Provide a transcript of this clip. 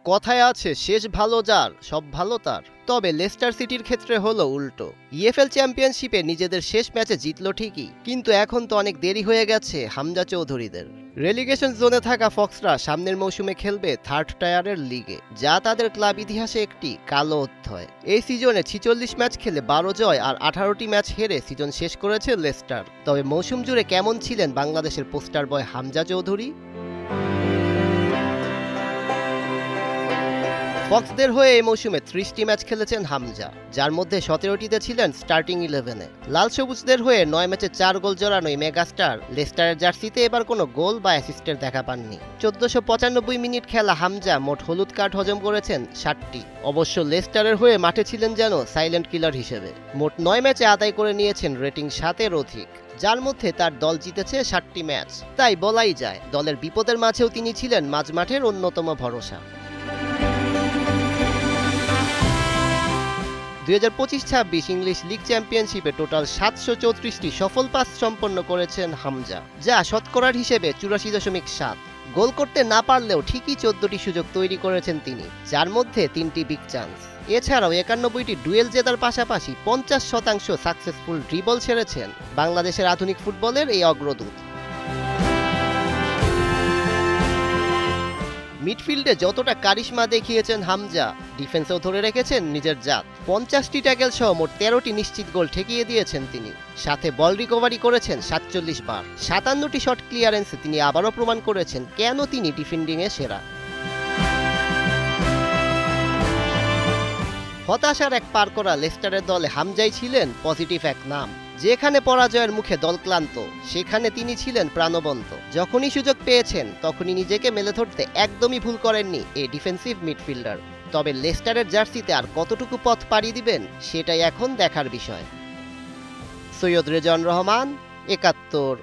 কথায় আছে শেষ ভালো যার সব ভালো তার। তবে লেস্টার সিটির ক্ষেত্রে হলো উল্টো। ইএফএল চ্যাম্পিয়নশিপে নিজেদের শেষ ম্যাচে জিতলো ঠিকই, কিন্তু এখন তো অনেক দেরি হয়ে গেছে হামজা চৌধুরীদের। রেলিগেশন জোনে থাকা ফক্সরা সামনের মৌসুমে খেলবে থার্ড টায়ারের লিগে, যা তাদের ক্লাব ইতিহাসে একটি কালো অধ্যায়। এই সিজনে 46 ম্যাচ খেলে 12 জয় আর 18টি ম্যাচ হেরে সিজন শেষ করেছে লেস্টার। তবে মৌসুম জুড়ে কেমন ছিলেন বাংলাদেশের পোস্টার বয় হামজা চৌধুরী? ফক্সদের হয়ে এই মৌসুমে 30টি ম্যাচ খেলেছেন হামজা, যার মধ্যে 17টিতে ছিলেন স্টার্টিং 11-এ। লাল সবুজদের হয়ে 9 ম্যাচে 4 গোল জড়ানো এই মেগাস্টার লেস্টারের জার্সিতে এবার কোনো গোল বা অ্যাসিস্টের দেখা পাননি। 1495 মিনিট খেলা হামজা মোট হলুদ কার্ড হজম করেছেন 60টি। অবশ্য লেস্টারের হয়ে মাঠে ছিলেন যেন সাইলেন্ট কিলার হিসেবে। মোট 9 ম্যাচে আদায় করে নিয়েছেন রেটিং 7-এর অধিক, যার মধ্যে তার দল জিতেছে 60টি ম্যাচ। তাই বলাই যায় দলের বিপদের মাঝেও তিনি ছিলেন মাঝমাঠের অন্যতম ভরসা। 2025-26 ইংলিশ লিগ চ্যাম্পিয়নশিপে টোটাল 734টি সফল পাস সম্পন্ন করেছেন হামজা, যা শতকরার হিসেবে 84.7। গোল করতে না পারলেও ঠিকই 14টি সুযোগ তৈরি করেছেন তিনি, যার মধ্যে 3টি বিগ চান্স। এছাড়াও 91টি ডুয়েল জেতার পাশাপাশি 50% সাকসেসফুল ড্রিবল ছেড়েছেন বাংলাদেশের আধুনিক ফুটবলের এই অগ্রদূত। মিডফিল্ডে যতটা কারিশমা দেখিয়েছেন হামজা, ডিফেন্সেও ধরে রেখেছেন নিজের জাত। 50টি ট্যাকেল সহ মোট 13টি নিশ্চিত গোল ঠেকিয়ে দিয়েছেন তিনি। সাথে বল রিকভারি করেছেন 47 বার। 57টি শট ক্লিয়ারেন্সে তিনি আবারও প্রমাণ করেছেন কেন তিনি ডিফেন্ডিংয়ে সেরা। হতাশার এক পার করা লেস্টারের দলে হামজাই ছিলেন পজিটিভ এক নাম। যেখানে পরাজয়ের মুখে দল ক্লান্ত, সেখানে তিনি ছিলেন প্রাণবন্ত। যখনই সুযোগ পেয়েছেন তখনই নিজেকে মেলে ধরতে একদমই ভুল করেননি এই ডিফেন্সিভ মিডফিল্ডার। তবে লেস্টারের জার্সিতে আর কতটুকু পথ পাড়ি দিবেন সেটাই এখন দেখার বিষয়। সৈয়দ রেজাউন রহমান, 71।